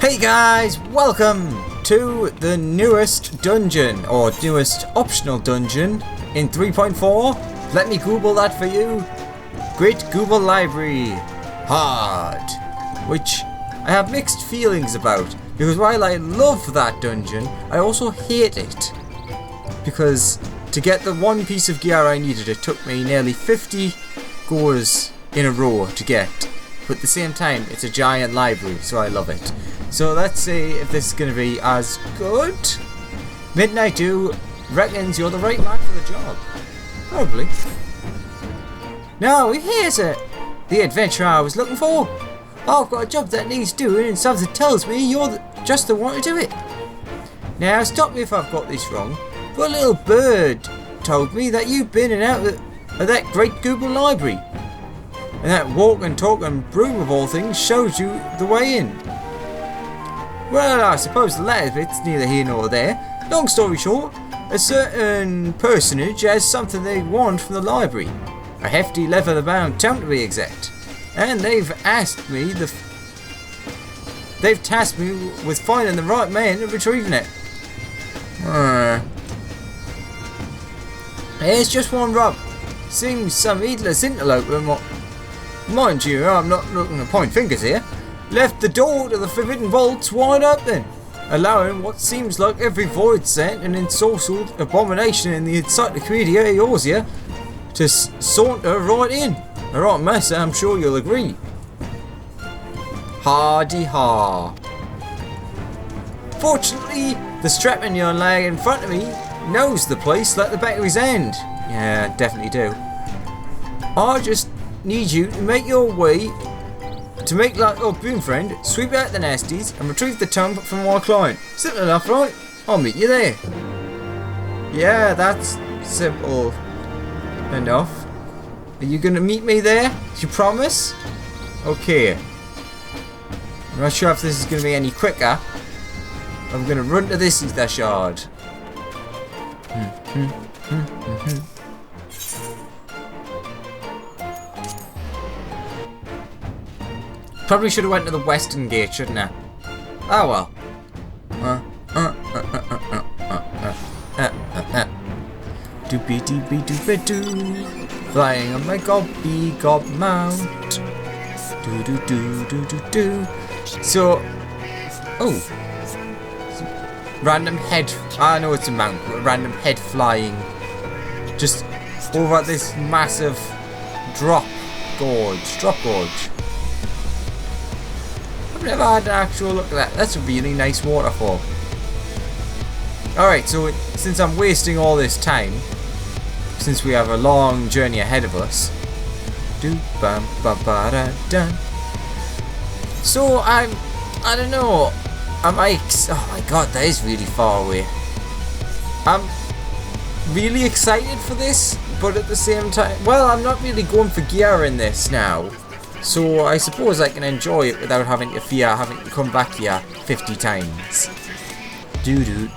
Hey guys, welcome to the newest dungeon, or newest optional dungeon in 3.4. Let me Google that for you. Great Gubal Library Hard, which I have mixed feelings about, because while I love that dungeon, I also hate it. Because to get the one piece of gear I needed, it took me nearly 50 goes in a row to get. But at the same time, it's a giant library, so I love it. So let's see if this is going to be as good. Midnight Dew reckons you're the right man for the job. Probably. Now, here's the adventure I was looking for. I've got a job that needs doing, and something tells me you're just the one to do it. Now, stop me if I've got this wrong, but a little bird told me that you've been in and out of that great Gubal library. And that walking, talking broom of all things shows you the way in. Well, I suppose the latter bit's neither here nor there. Long story short, a certain personage has something they want from the library. A hefty leather bound tome to be exact. And they've tasked me with finding the right man and retrieving it. Here's just one rub. Seems some heedless interloper, mind you, I'm not looking to point fingers here, left the door to the forbidden vaults wide open, allowing what seems like every void sent and ensorcelled abomination in the encyclopedia Eorzea to saunter right in. Alright, Master, I'm sure you'll agree. Hardy ha. Fortunately, the strapping young lad in front of me knows the place like the back of his hand. Yeah, definitely do. I just need you to make your way to make like your boon friend, sweep out the nasties and retrieve the tome from my client. Simple enough, right? I'll meet you there. Yeah, that's simple enough. Are you gonna meet me there? You promise? Okay. I'm not sure if this is gonna be any quicker. I'm gonna run to this ether shard. Probably should have went to the western gate, shouldn't I? Oh well. Doopy doopy doopy doo. Flying on my gobby gob mount. Do do do do do do. So, random head. I know it's a mount, but a random head flying just over this massive drop gorge. I've never had an actual look at that. That's a really nice waterfall. Alright, so since I'm wasting all this time, since we have a long journey ahead of us, so I don't know, oh my god, that is really far away. I'm really excited for this, but at the same time, well, I'm not really going for gear in this now. So I suppose I can enjoy it without having to fear having to come back here 50 times. Doo-doo.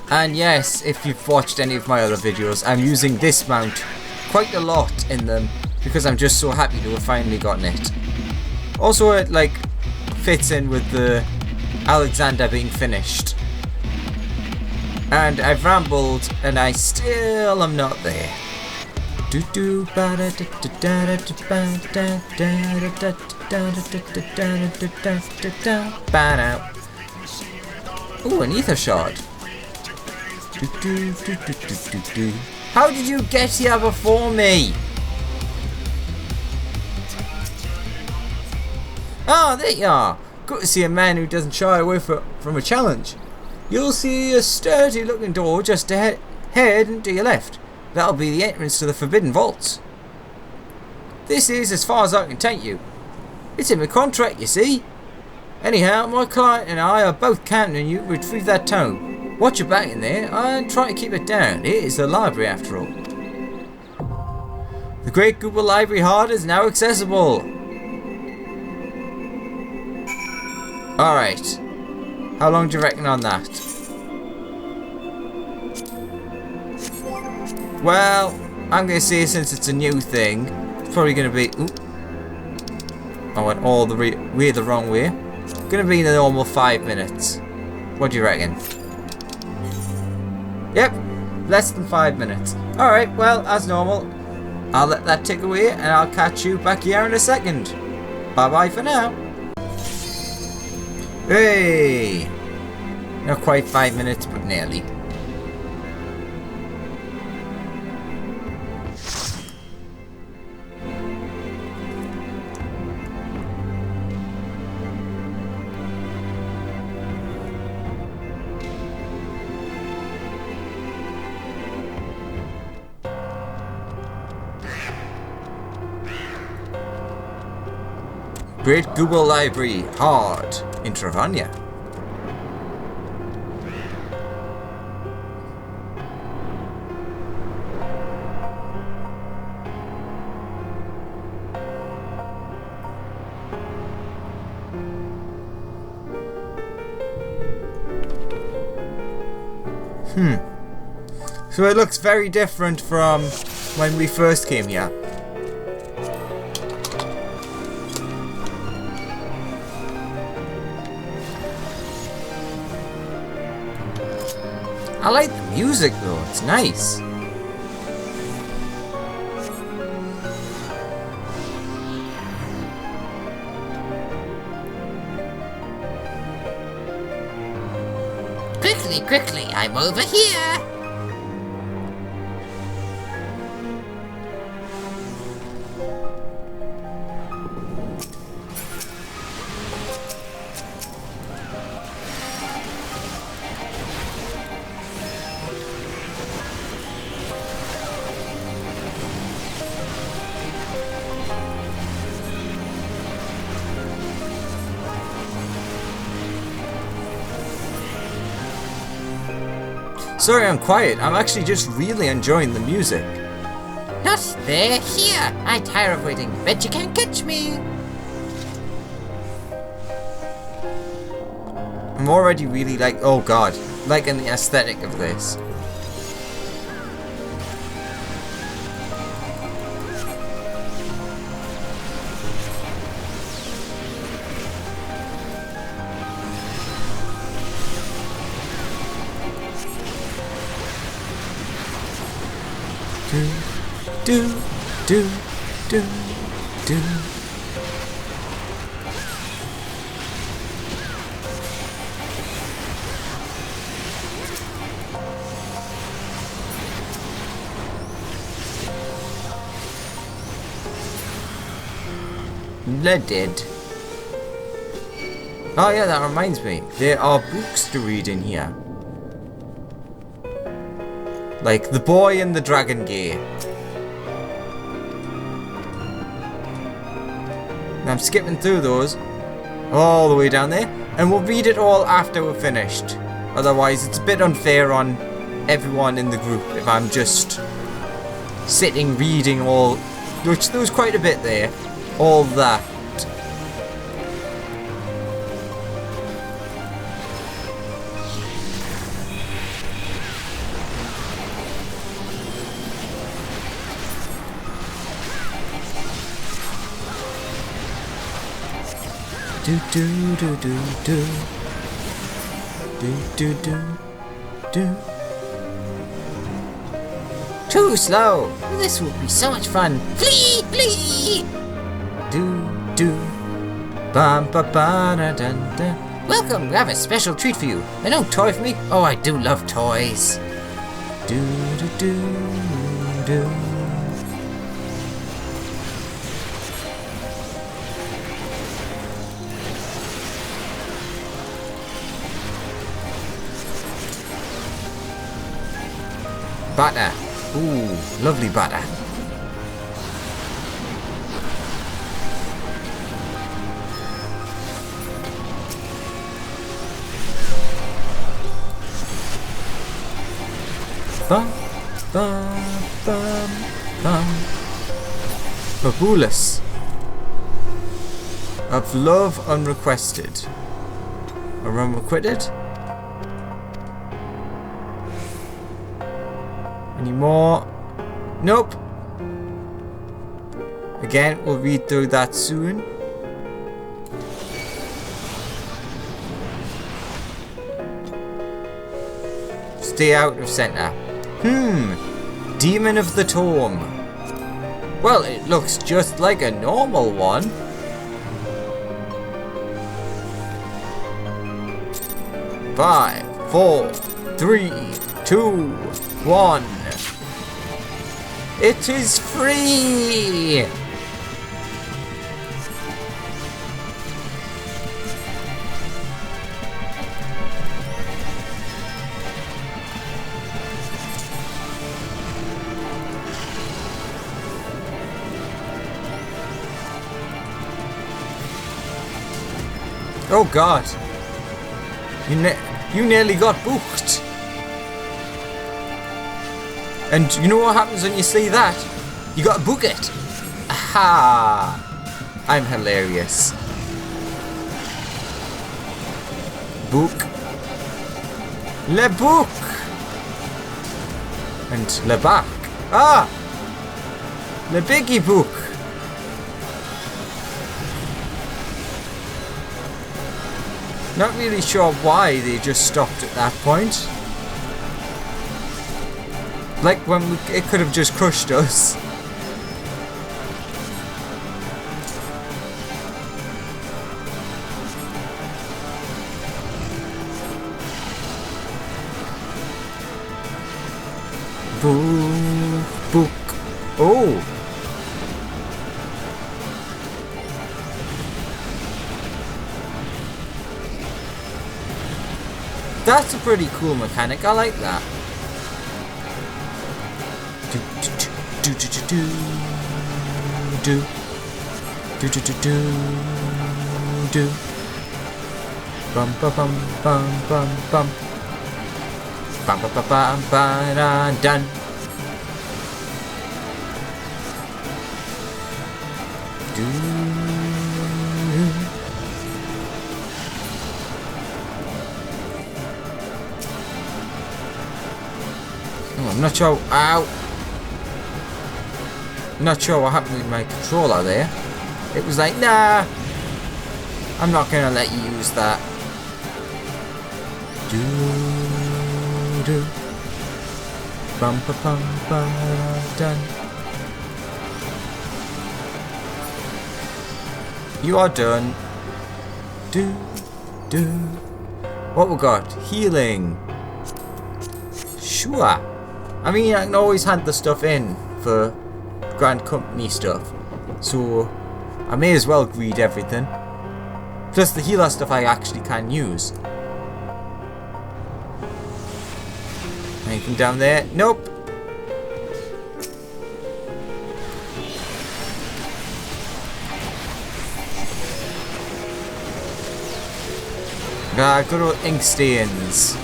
And yes, if you've watched any of my other videos, I'm using this mount quite a lot in them because I'm just so happy to have finally gotten it. Also, it like fits in with the Alexander being finished. And I've rambled and I still am not there. Ooh, an ether shard. How did you get here before me? Ah, there you are. Good to see a man who doesn't shy away from a challenge. You'll see a sturdy looking door just ahead and to your left. That'll be the entrance to the Forbidden Vaults. This is as far as I can take you. It's in my contract, you see. Anyhow, my client and I are both counting on you to retrieve that tome. Watch your back in there and try to keep it down. It is the library after all. The Great Gubal Library Hard is now accessible. Alright. How long do you reckon on that? Well, I'm going to say since it's a new thing, it's probably going to be... Ooh. I went all the way the wrong way. Gonna be the normal 5 minutes. What do you reckon? Yep, less than 5 minutes. Alright, well, as normal, I'll let that tick away and I'll catch you back here in a second. Bye bye for now. Hey! Not quite 5 minutes, but nearly. Great Gubal Library, hard, in Travania. So it looks very different from when we first came here. I like the music though, it's nice. Quickly, quickly, I'm over here. Sorry I'm quiet, I'm actually just really enjoying the music. Not there, here. I tire of waiting. Bet you can't catch me. I'm already really oh god, liking the aesthetic of this. Do. Blooded. Oh yeah, that reminds me. There are books to read in here. Like The Boy and the Dragon Gate. I'm skipping through those all the way down there, and we'll read it all after we're finished. Otherwise, it's a bit unfair on everyone in the group if I'm just sitting reading all, which there was quite a bit there, all that. Do. Too slow. This will be so much fun. Flee, flee. Do. Bum ba ba da dun da. Welcome. We have a special treat for you. A new toy for me. Oh, I do love toys. Do. Butter. Ooh, lovely butter. Bum. Fabulous. Of love unrequested. Or unrequited? Any more? Nope. Again, we'll read through that soon. stay out of center. Demon of the Tome. Well, it looks just like a normal one. Five, 4, 3, 2, 1. It is free! Oh God! You nearly got booked. And you know what happens when you see that? You gotta book it. Aha! I'm hilarious. Book. Le book. And le back. Ah! Le biggie book. Not really sure why they just stopped at that point. Like when it could have just crushed us. Book. Oh. That's a pretty cool mechanic. I like that. Bum bum bum bum bum bum. Bum bum bum bum bum done. I'm not sure. Ow! Not sure what happened with my controller there. It was like, nah, I'm not gonna let you use that. Do do. Bum ba bum ba done. You are done. Do do. What we got? Healing. Sure. I mean, I can always hand the stuff in for Grand Company stuff, so I may as well greed everything. Plus the healer stuff I actually can use. Anything down there? Nope. Good old ink stains.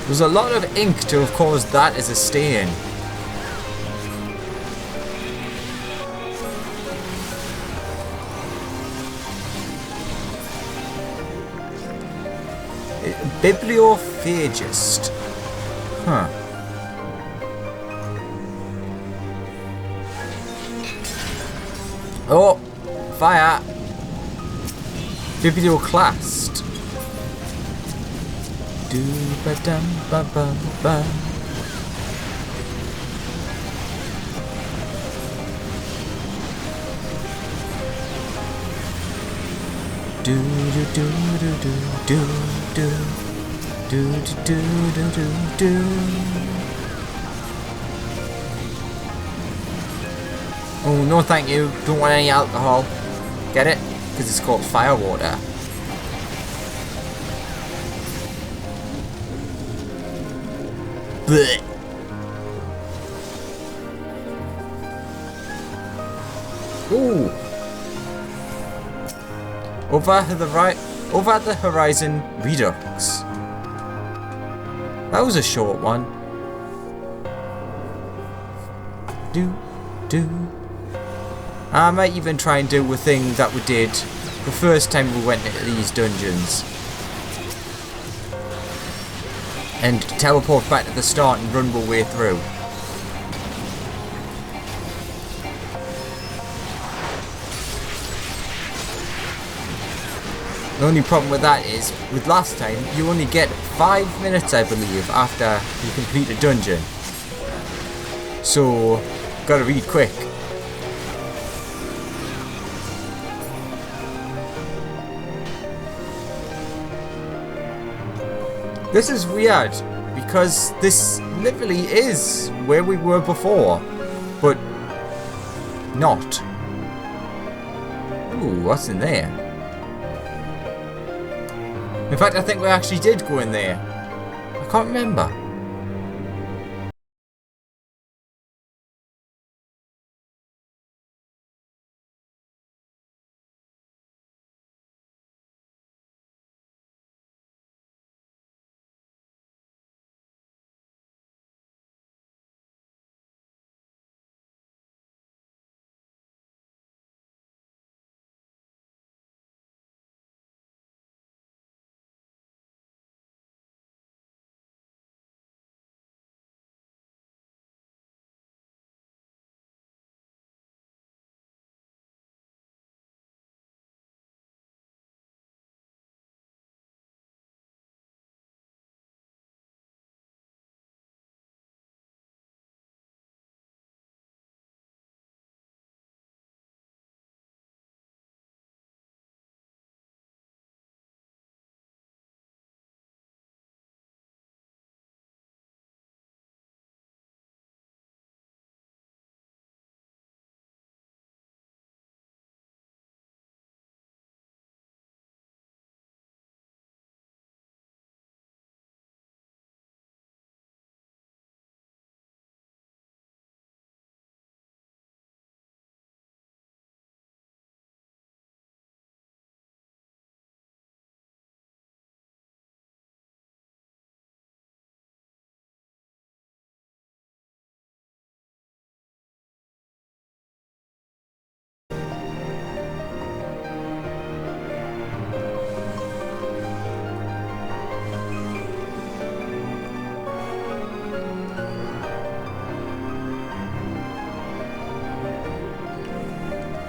There's a lot of ink to have caused that as a stain. Bibliophagist. Huh. Oh! Fire! Biblioclast. Do ba dum ba ba ba. Do do do do do do do do do do do do. Oh no, thank you. Don't want any alcohol. Get it? Because it's called fire water. Blech. Ooh. Over the horizon redux. That was a short one. Do. I might even try and do a thing that we did the first time we went into these dungeons. And teleport back to the start and run our way through. The only problem with that is, with last time, you only get 5 minutes, I believe, after you complete a dungeon. So, gotta read quick. This is weird, because this literally is where we were before, but not. Ooh, what's in there? In fact, I think we actually did go in there. I can't remember.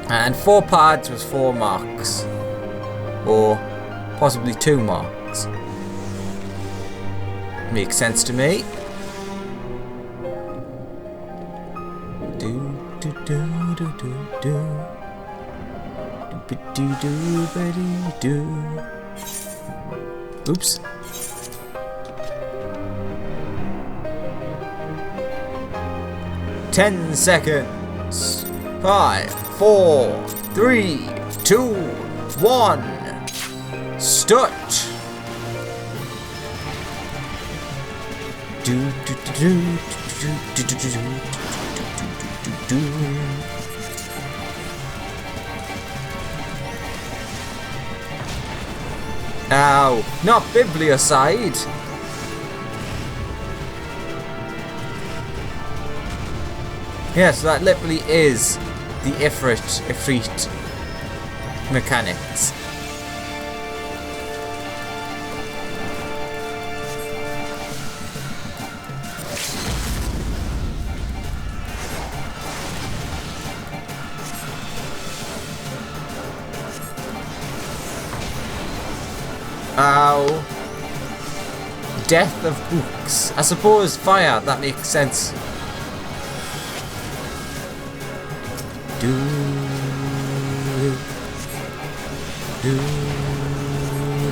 And 4 pads was 4 marks. Or possibly 2 marks. Makes sense to me. Do do do do do do. Do do do do. Oops. Ten seconds. 5, 4, 3, 2, 1. Start. Do do do do do do do do. Ow! Not Bibliocide. Yes, that literally is the Ifrit mechanics. Ow. Death of books. I suppose fire, that makes sense. Do do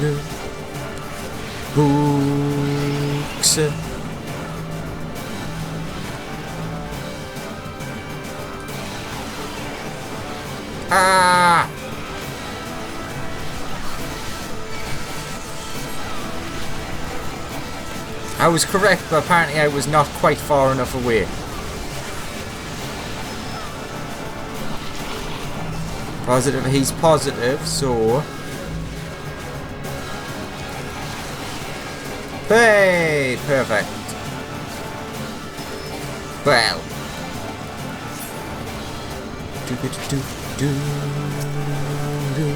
do books. Ah! I was correct, but apparently I was not quite far enough away. Positive, he's positive, so... Hey, perfect. Well. Do do do do do.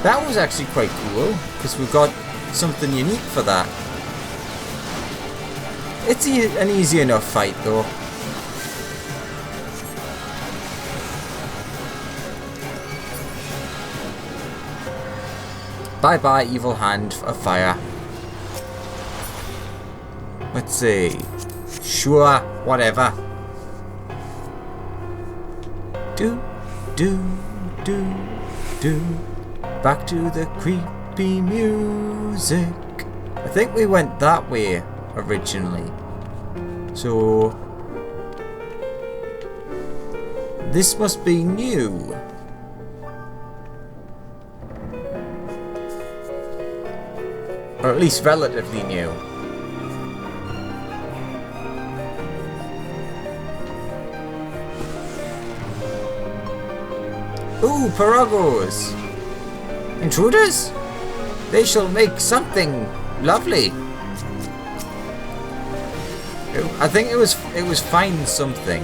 That was actually quite cool, because we got something unique for that. It's an easy enough fight though. Bye bye, evil hand of fire. Let's see. Sure, whatever. Do, do, do, do. Back to the creepy music. I think we went that way originally. So this must be new. Or at least relatively new. Ooh, Pirogos! Intruders? They shall make something lovely. I think it was find something.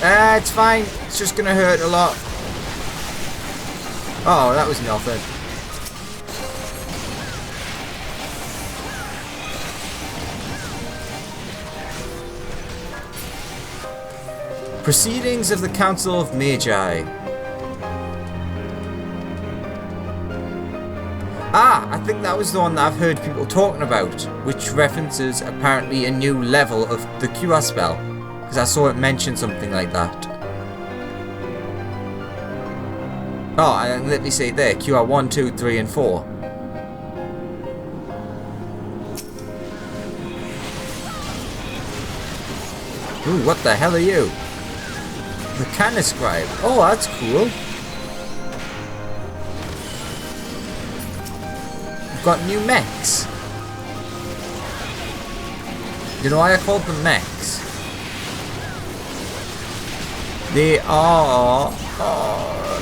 It's fine. It's just gonna hurt a lot. Oh, that was nothing. Proceedings of the Council of Magi. Ah, I think that was the one that I've heard people talking about, which references apparently a new level of the QR spell, because I saw it mention something like that. Oh, and let me say there, QR 1, 2, 3, and 4. Ooh, what the hell are you? Mechaniscribe. Oh, that's cool. We've got new mechs. You know why I called them mechs? They are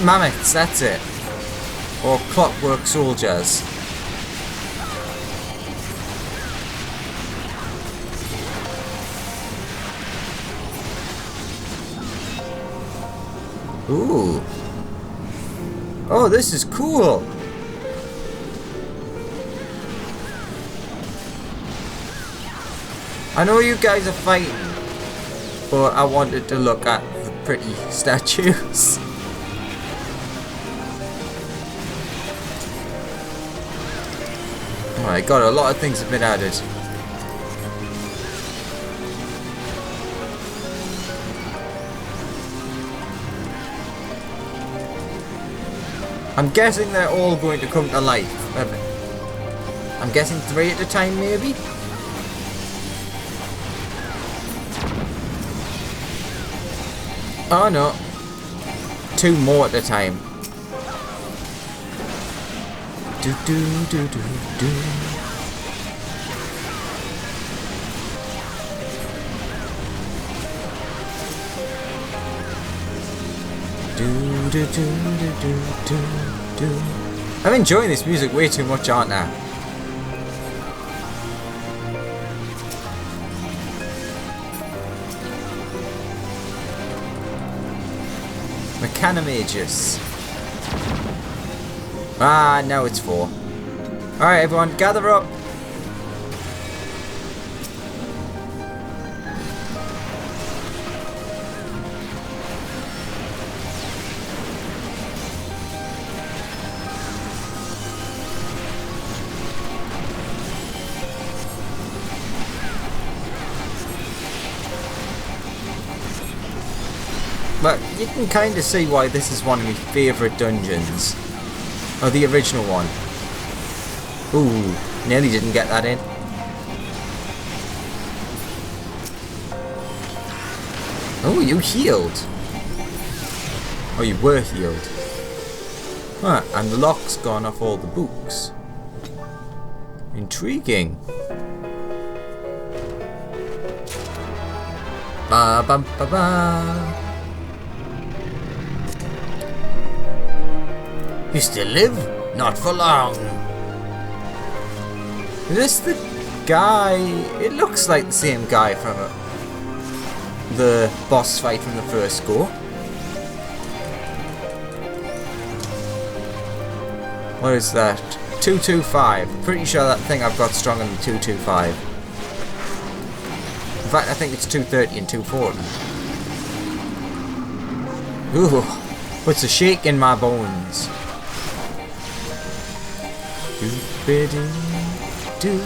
mammoths, that's it. Or clockwork soldiers. Ooh. Oh, this is cool. I know you guys are fighting, but I wanted to look at the pretty statues. Oh my god, a lot of things have been added. I'm guessing they're all going to come to life. I'm guessing 3 at a time, maybe? Oh no. 2 more at a time. Do do do do do. Do do do do do do do. I'm enjoying this music way too much, aren't I? Mechanimagus. Ah, now it's 4. Alright, everyone, gather up. But you can kind of see why this is one of my favourite dungeons. Oh, the original one. Ooh, nearly didn't get that in. Oh, you healed. Oh, you were healed. Huh, and the lock's gone off all the books. Intriguing. Ba ba ba ba. You still live? Not for long. Is this the guy? It looks like the same guy from the boss fight from the first go. What is that? 225. Pretty sure that thing I've got stronger than 225. In fact, I think it's 230 and 240. Ooh, puts a shake in my bones. Do-ba-doo-doo.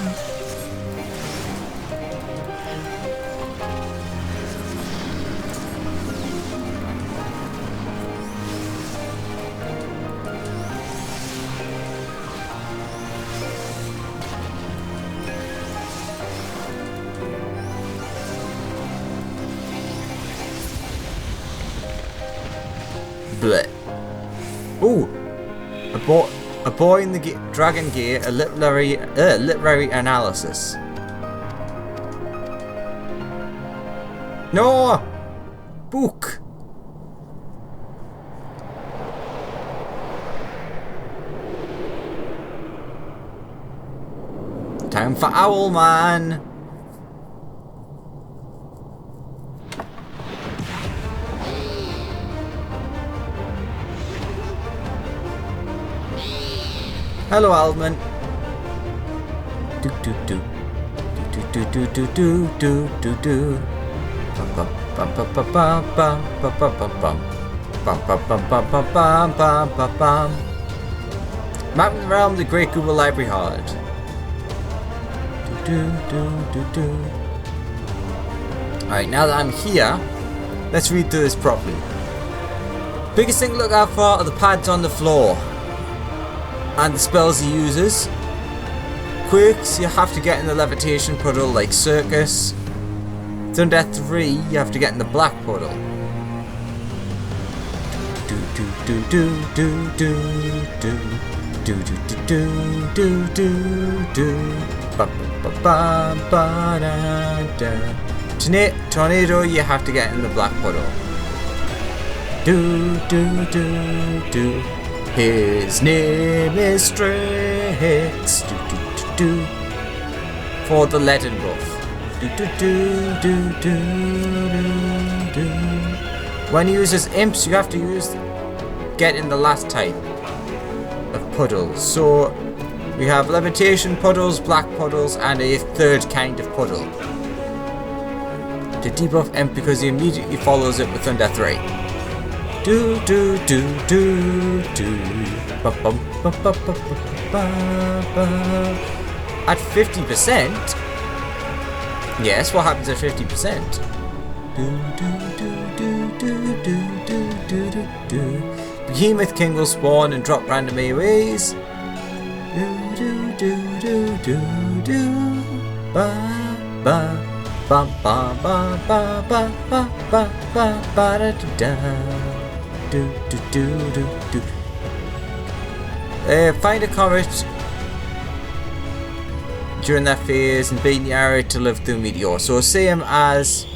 Blech. Ooh, a boy in the Dragon Gear, a literary analysis. No, book. Time for Owl Man. Hello, Alman. Do do do do do do do do do do do. Bum bum bum bum bum bum bum bum bum bum bum bum bum bum bum bum bum bum bum. Mapping around the Great Gubal Library Hard. Do do do do do. All right, now that I'm here, let's read through this properly. Biggest thing to look out for are the pads on the floor. And the spells he uses. Quirks, you have to get in the levitation puddle like Circus. Thunder 3, you have to get in the black puddle. Do do do do do do do do do do do do do ba ba ba ba da da. Tornado, you have to get in the black puddle. Do do do do. His name is Strix. Do do do do. For the leaden buff. Do do do do do do do. When he uses imps, you have to get in the last type of puddles. So we have levitation puddles, black puddles, and a third kind of puddle. To debuff imp because he immediately follows it with Thunder 3. Do do do do do. Ba bum ba ba ba ba ba. At 50%. Yes, what happens at 50%? Do do do do do do do do do do. Behemoth King will spawn and drop random AoEs. Do do do do do do. Ba ba ba ba ba ba ba ba ba ba ba da da. Do do do do do. Find a comet during that phase and beat the area to live through meteor. So same as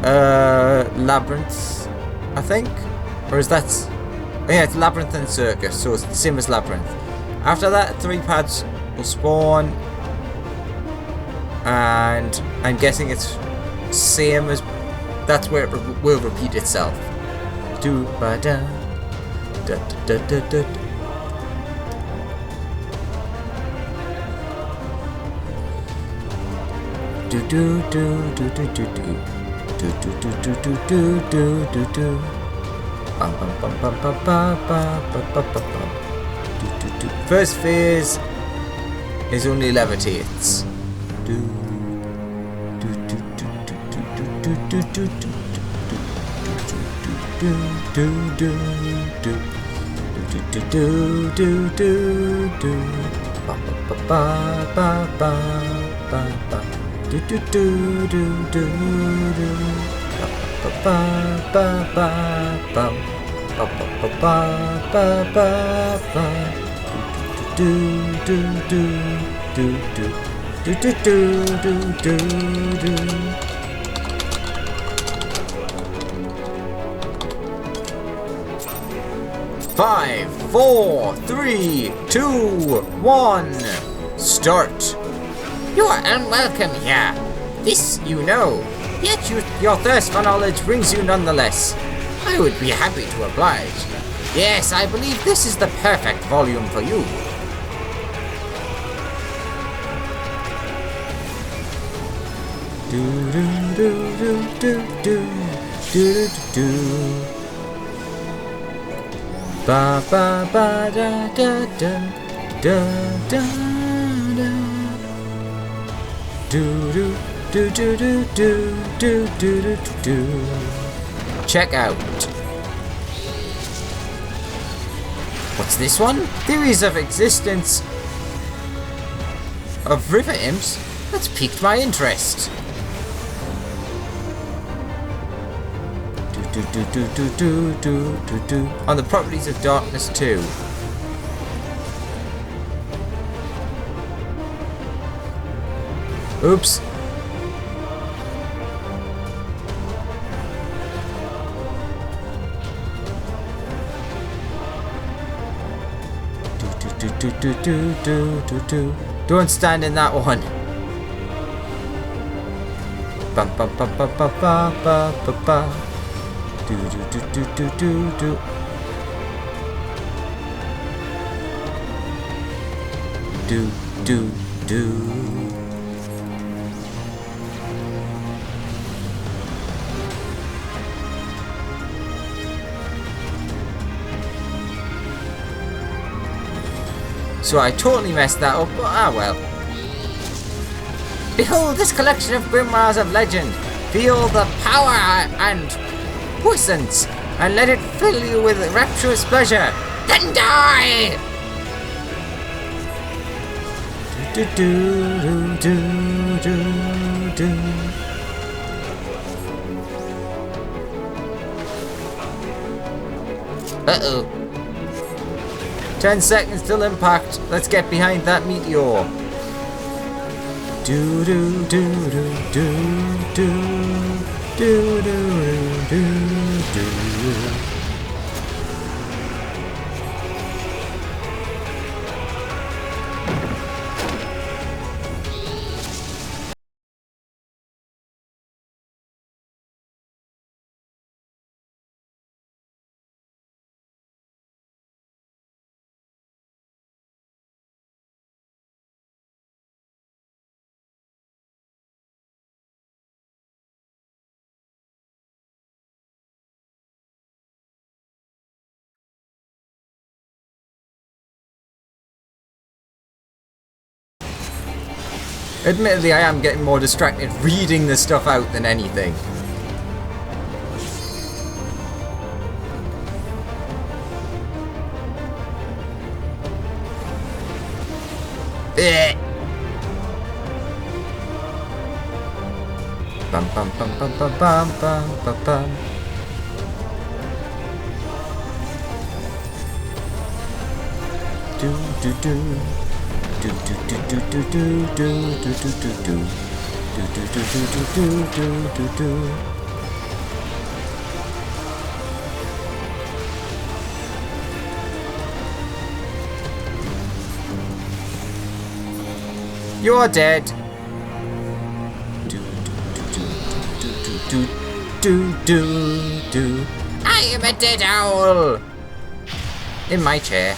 Labyrinth, I think, or is that? Yeah, it's Labyrinth and Circus. So it's the same as Labyrinth. After that, 3 pads will spawn, and I'm guessing it's same as. That's where it will repeat itself. Do ba da da da da da. Do do do do do do do do do do do do do do do do. Bum bum bum bum bum bum bum bum bum bum. Do do do. First phase is only levitates. Do do do do do do do do do do. Do do do do do do do do do do ba ba ba ba ba ba ba do do do do do do ba ba ba ba ba ba ba ba ba ba ba do do do do do do do do do do. 5, 4, 3, 2, 1, start. You are unwelcome here. This you know. Yet your thirst for knowledge brings you nonetheless. I would be happy to oblige. Yes, I believe this is the perfect volume for you. Do do do do do do do do do. Ba ba ba da da da da da da. Do do do do do do do do do do. Check out. What's this one? Theories of existence Of river imps? That's piqued my interest. Do do do do do do do do. On the properties of darkness too. Oops. Do do do do do do do. Don't stand in that one. Bum bum bum bum bum bum bum bum bum. Do do do do do do do. Do do do. So I totally messed that up, but ah well. Behold this collection of grimoires of legend. Feel the power and puissance, and let it fill you with rapturous pleasure. Then die! Do do do do do do. Uh-oh. 10 seconds till impact. Let's get behind that meteor. Do do do do do do do do do do. Admittedly, I am getting more distracted reading this stuff out than anything. Bum bum bum bum bum bum bum bum bum. Do do do. Do do do do do do do do do do do. Do do do do do do do do. You're dead. Do do do do do do do do. I am a dead owl! In my chair.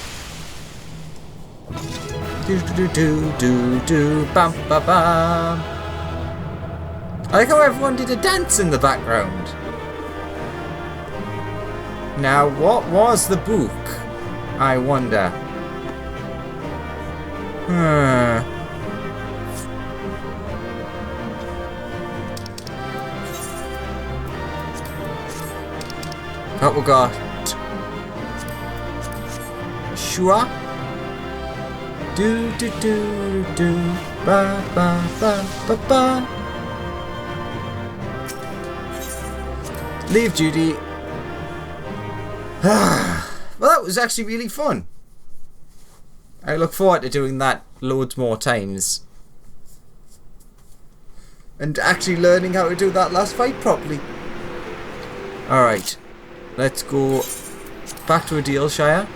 Do do do do do bum ba bum. I like how everyone did a dance in the background. Now, what was the book? I wonder. What we got? Shua? Do do do do ba ba ba ba ba. Leave Judy. Well, that was actually really fun. I look forward to doing that loads more times. And actually learning how to do that last fight properly. Alright. Let's go back to Adilshire.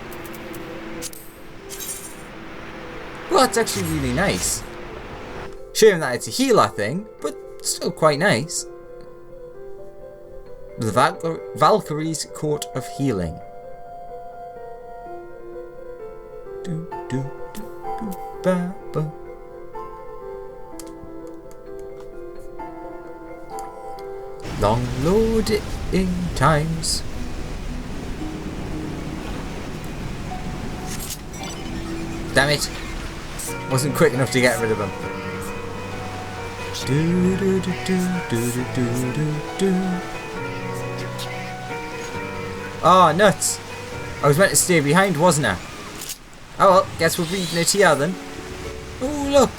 Well, that's actually really nice. Shame that it's a healer thing, but still quite nice. The Valkyrie's Court of Healing. do, do, do, ba, ba. Long loading times. Damn it! Wasn't quick enough to get rid of him. Do do do do do do do do. Oh, nuts! I was meant to stay behind, wasn't I? Oh well, guess we're reading it here then. Oh look!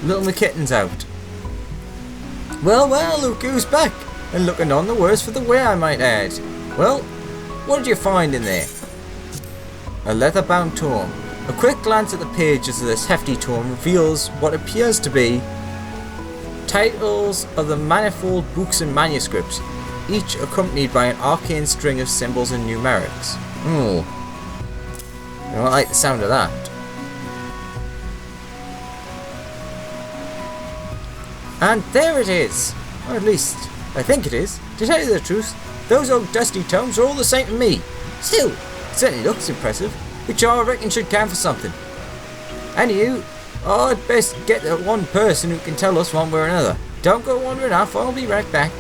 Little McKitten's out. Well, well, look who's back! And looking none the worse for the wear, I might add. Well, what did you find in there? A leather-bound tome. A quick glance at the pages of this hefty tome reveals what appears to be titles of the manifold books and manuscripts, each accompanied by an arcane string of symbols and numerics. I don't like the sound of that. And there it is! Or at least, I think it is. To tell you the truth, those old dusty tomes are all the same to me. Still, it certainly looks impressive, which I reckon should count for something. And you, I'd best get the one person who can tell us one way or another. Don't go wandering off, I'll be right back.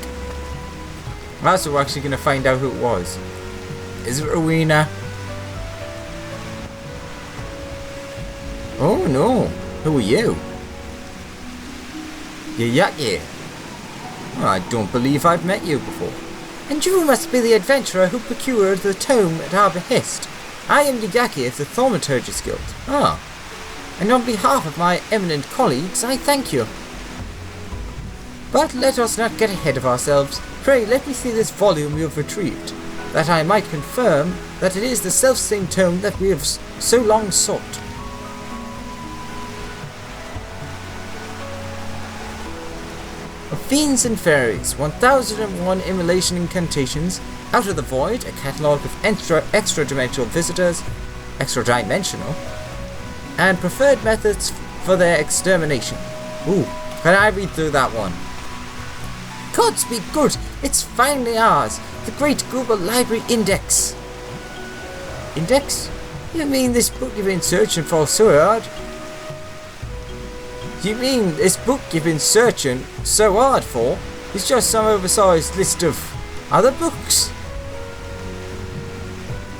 That's what we're actually going to find out who it was. Is it Rowena? Oh no, who are you? Yayaki. I don't believe I've met you before. And you must be the adventurer who procured the tome at our behest. I am Yayaki of the Thaumaturgist Guild. Ah. And on behalf of my eminent colleagues, I thank you. But let us not get ahead of ourselves. Pray, let me see this volume you have retrieved, that I might confirm that it is the self-same tome that we have so long sought. Of Fiends and Fairies, 1001 Immolation Incantations, Out of the Void, a catalogue of extra-dimensional visitors, extra-dimensional, and preferred methods for their extermination. Ooh, can I read through that one? Gods be good, it's finally ours, the Great Gubal Library Index. Index? You mean this book you've been searching for so hard? You mean this book you've been searching so hard for is just some oversized list of other books?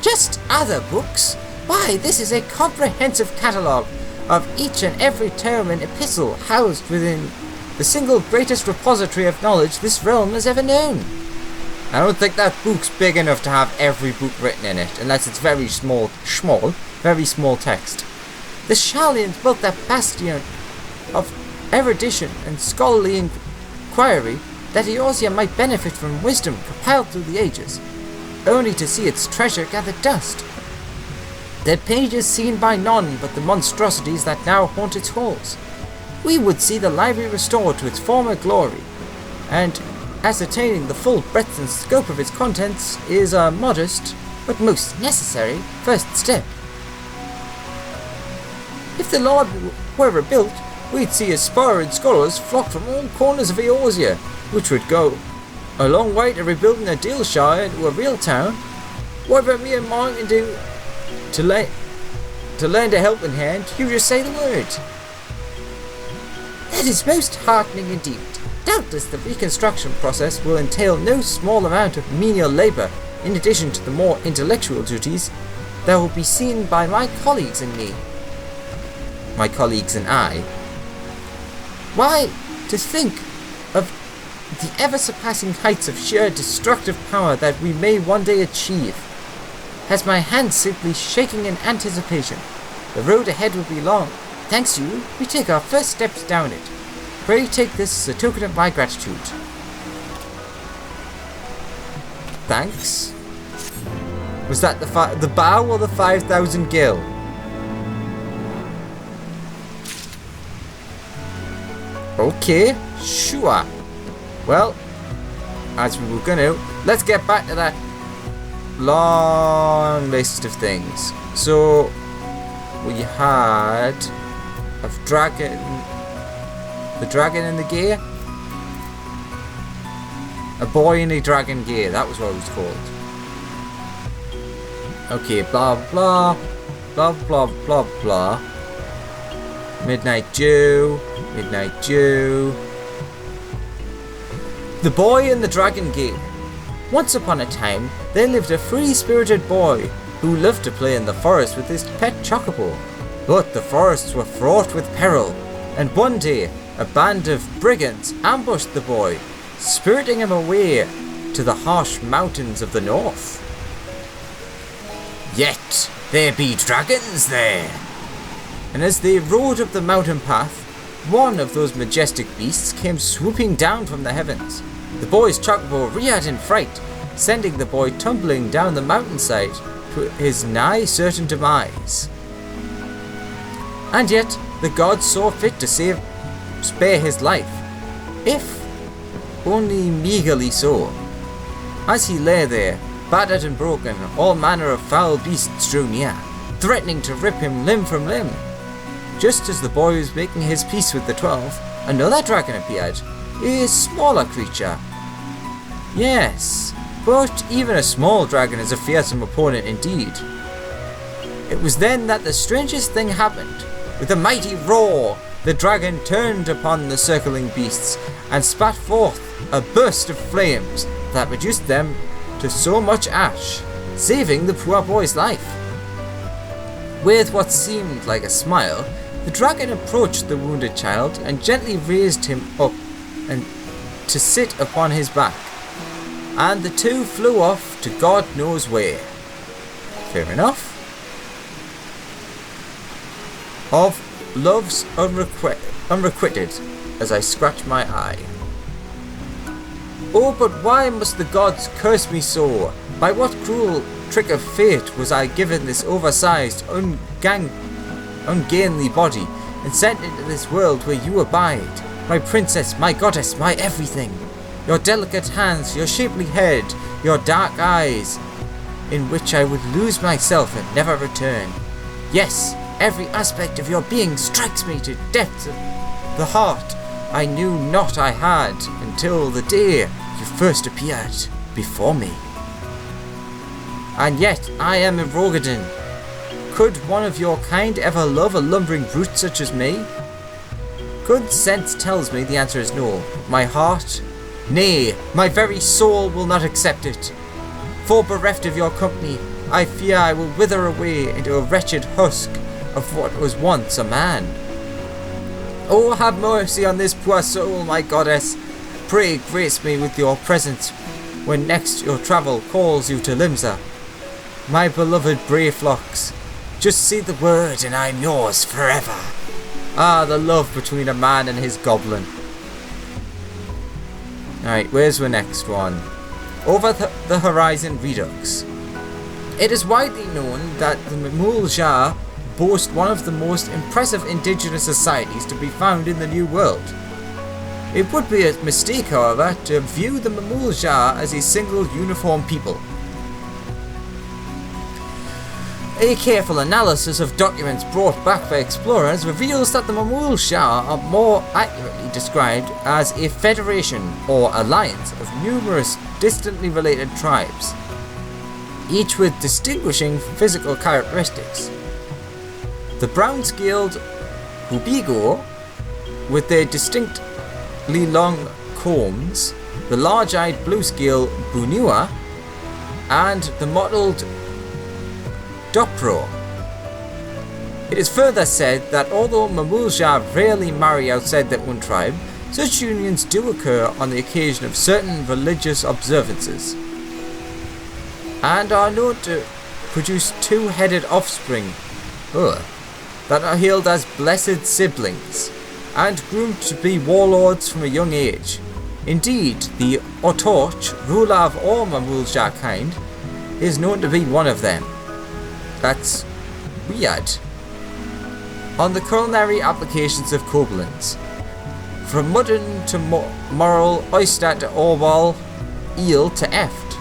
Just other books? Why, this is a comprehensive catalogue of each and every tome and epistle housed within the single greatest repository of knowledge this realm has ever known. I don't think that book's big enough to have every book written in it, unless it's very small text. The Sharlians built that bastion of erudition and scholarly inquiry that Eorzea might benefit from wisdom compiled through the ages, only to see its treasure gather dust. Their pages seen by none but the monstrosities that now haunt its halls. We would see the library restored to its former glory, and ascertaining the full breadth and scope of its contents is a modest, but most necessary, first step. If the library were rebuilt, we'd see aspiring scholars flock from all corners of Eorzea, which would go a long way to rebuilding a Dealshire into a real town. Whatever me and mine can do to lend a helping hand, you just say the word. That is most heartening indeed. Doubtless the reconstruction process will entail no small amount of menial labour, in addition to the more intellectual duties that will be seen by my colleagues and me. My colleagues and I? Why, to think of the ever-surpassing heights of sheer destructive power that we may one day achieve has my hands simply shaking in anticipation. The road ahead will be long. Thanks to you, we take our first steps down it. Pray take this as a token of my gratitude. Thanks. Was that the bow or the 5,000 gil? Okay, sure. Well, as we were gonna, let's get back to that long list of things. So, we had the dragon in the gear? A boy in a dragon gear, that was what it was called. Okay, blah blah. blah blah blah blah. Midnight Dew, Midnight Dew. The Boy and the Dragon Game. Once upon a time, there lived a free-spirited boy who loved to play in the forest with his pet chocobo. But the forests were fraught with peril, and one day, a band of brigands ambushed the boy, spiriting him away to the harsh mountains of the north. Yet there be dragons there. And as they rode up the mountain path, one of those majestic beasts came swooping down from the heavens. The boy's chocobo reared in fright, sending the boy tumbling down the mountainside to his nigh certain demise. And yet the gods saw fit to spare his life, if only meagerly so. As he lay there, battered and broken, all manner of foul beasts drew near, threatening to rip him limb from limb. Just as the boy was making his peace with the 12, another dragon appeared, a smaller creature. Yes, but even a small dragon is a fearsome opponent indeed. It was then that the strangest thing happened. With a mighty roar, the dragon turned upon the circling beasts and spat forth a burst of flames that reduced them to so much ash, saving the poor boy's life. With what seemed like a smile, the dragon approached the wounded child and gently raised him up and to sit upon his back, and the two flew off to God knows where. Fair enough. Of love's unrequited, as I scratch my eye. Oh, but why must the gods curse me so? By what cruel trick of fate was I given this oversized, ungainly body, and sent into this world where you abide? My princess, my goddess, my everything. Your delicate hands, your shapely head, your dark eyes, in which I would lose myself and never return. Yes, every aspect of your being strikes me to depths of the heart I knew not I had until the day you first appeared before me. And yet I am a Rogadin. Could one of your kind ever love a lumbering brute such as me? Good sense tells me the answer is no. My heart, nay, my very soul will not accept it. For bereft of your company, I fear I will wither away into a wretched husk of what was once a man. Oh, have mercy on this poor soul, my goddess. Pray grace me with your presence when next your travel calls you to Limsa. My beloved Brayflocks, just say the word and I'm yours forever. Ah, the love between a man and his goblin. Alright, where's the next one? Over the Horizon Redux. It is widely known that the Mamul-Jar boast one of the most impressive indigenous societies to be found in the New World. It would be a mistake, however, to view the Mamul-Jar as a single uniform people. A careful analysis of documents brought back by explorers reveals that the Mamul-Jar are more accurately described as a federation or alliance of numerous distantly related tribes, each with distinguishing physical characteristics. The brown-scaled Hubigo, with their distinctly long combs, the large-eyed blue-scale Bunua, and the mottled Dopro. It is further said that although Mamul-Jar rarely marry outside their own tribe, such unions do occur on the occasion of certain religious observances, and are known to produce two-headed offspring that are hailed as blessed siblings, and groomed to be warlords from a young age. Indeed, the Otorch, ruler of all Mamul-Jar kind, is known to be one of them. That's weird. On the culinary applications of Kobolins. From mutton to moral, oyster to orbal, eel to eft.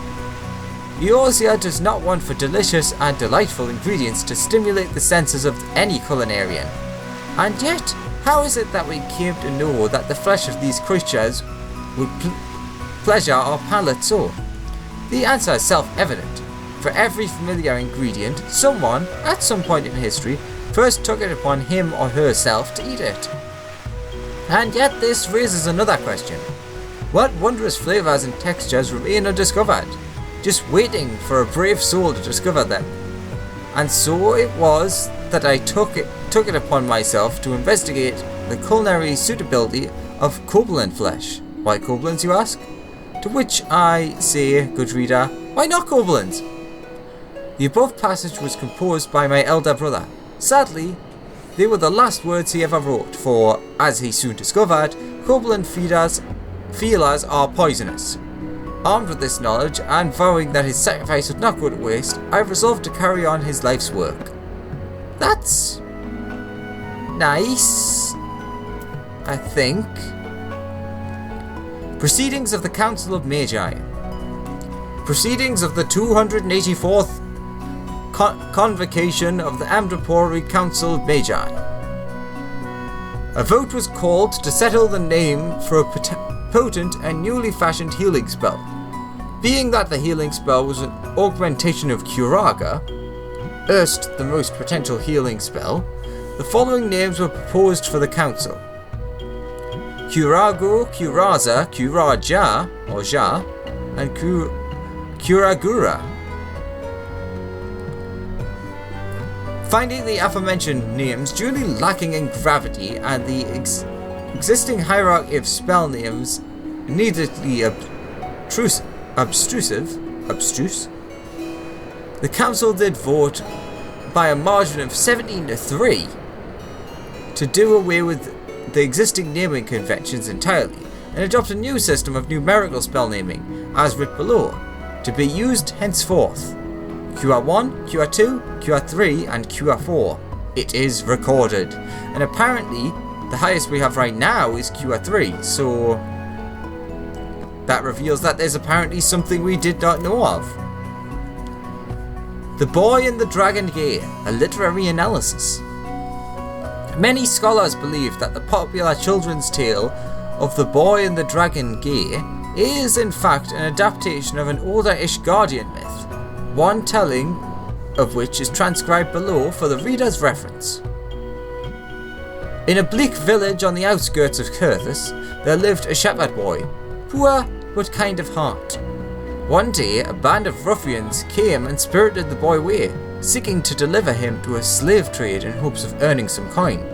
Eorzea does not want for delicious and delightful ingredients to stimulate the senses of any culinarian. And yet, how is it that we came to know that the flesh of these creatures would pleasure our palate so? The answer is self-evident. For every familiar ingredient, someone, at some point in history, first took it upon him or herself to eat it. And yet this raises another question. What wondrous flavours and textures remain undiscovered, just waiting for a brave soul to discover them? And so it was that I took it upon myself to investigate the culinary suitability of Kobolin flesh. Why Kobolins, you ask? To which I say, good reader, why not Kobolins? The above passage was composed by my elder brother. Sadly, they were the last words he ever wrote, for, as he soon discovered, Kobolin feelers are poisonous. Armed with this knowledge, and vowing that his sacrifice would not go to waste, I resolved to carry on his life's work. That's nice, I think. Proceedings of the Council of Magi. Proceedings of the 284th Convocation of the Ambulatory Council of Magi. A vote was called to settle the name for a potent and newly fashioned healing spell. Being that the healing spell was an augmentation of Curaga, erst the most potential healing spell, the following names were proposed for the council: Curago, Curaza, Curaja, or Ja, and Curagura. Finding the aforementioned names duly lacking in gravity and the existing hierarchy of spell names needlessly abstruse, the council did vote by a margin of 17-3 to do away with the existing naming conventions entirely and adopt a new system of numerical spell naming, as writ below, to be used henceforth. QR1, QR2, QR3, and QR4. It is recorded. And apparently, the highest we have right now is QR3, so that reveals that there's apparently something we did not know of. The Boy and the Dragon Gay, a literary analysis. Many scholars believe that the popular children's tale of The Boy and the Dragon Gay is in fact an adaptation of an older Ishgardian myth, one telling of which is transcribed below for the reader's reference. In a bleak village on the outskirts of Curthis, there lived a shepherd boy, poor but kind of heart. One day, a band of ruffians came and spirited the boy away, seeking to deliver him to a slave trade in hopes of earning some coin.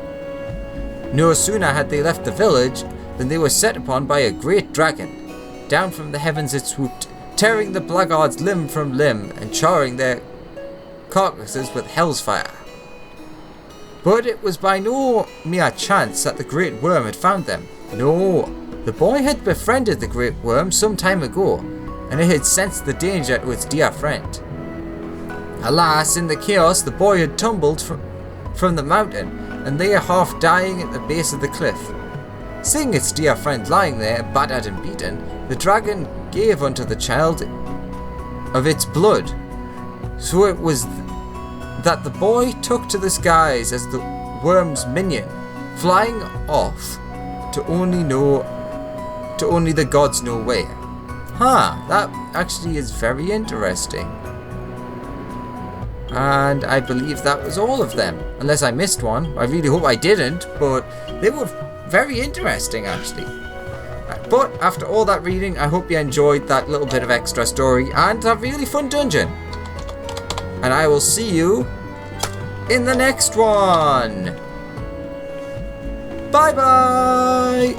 No sooner had they left the village than they were set upon by a great dragon. Down from the heavens it swooped, tearing the blackguards limb from limb and charring their carcasses with hell's fire. But it was by no mere chance that the great worm had found them. No, the boy had befriended the great worm some time ago, and it had sensed the danger to its dear friend. Alas, in the chaos the boy had tumbled from the mountain and lay half dying at the base of the cliff. Seeing its dear friend lying there, battered and beaten, the dragon gave unto the child of its blood. So it was that the boy took to the skies as the worm's minion, flying off to only the gods know where. That actually is very interesting. And I believe that was all of them, unless I missed one. I really hope I didn't, but they were very interesting actually. But after all that reading, I hope you enjoyed that little bit of extra story and a really fun dungeon. And I will see you in the next one. Bye bye!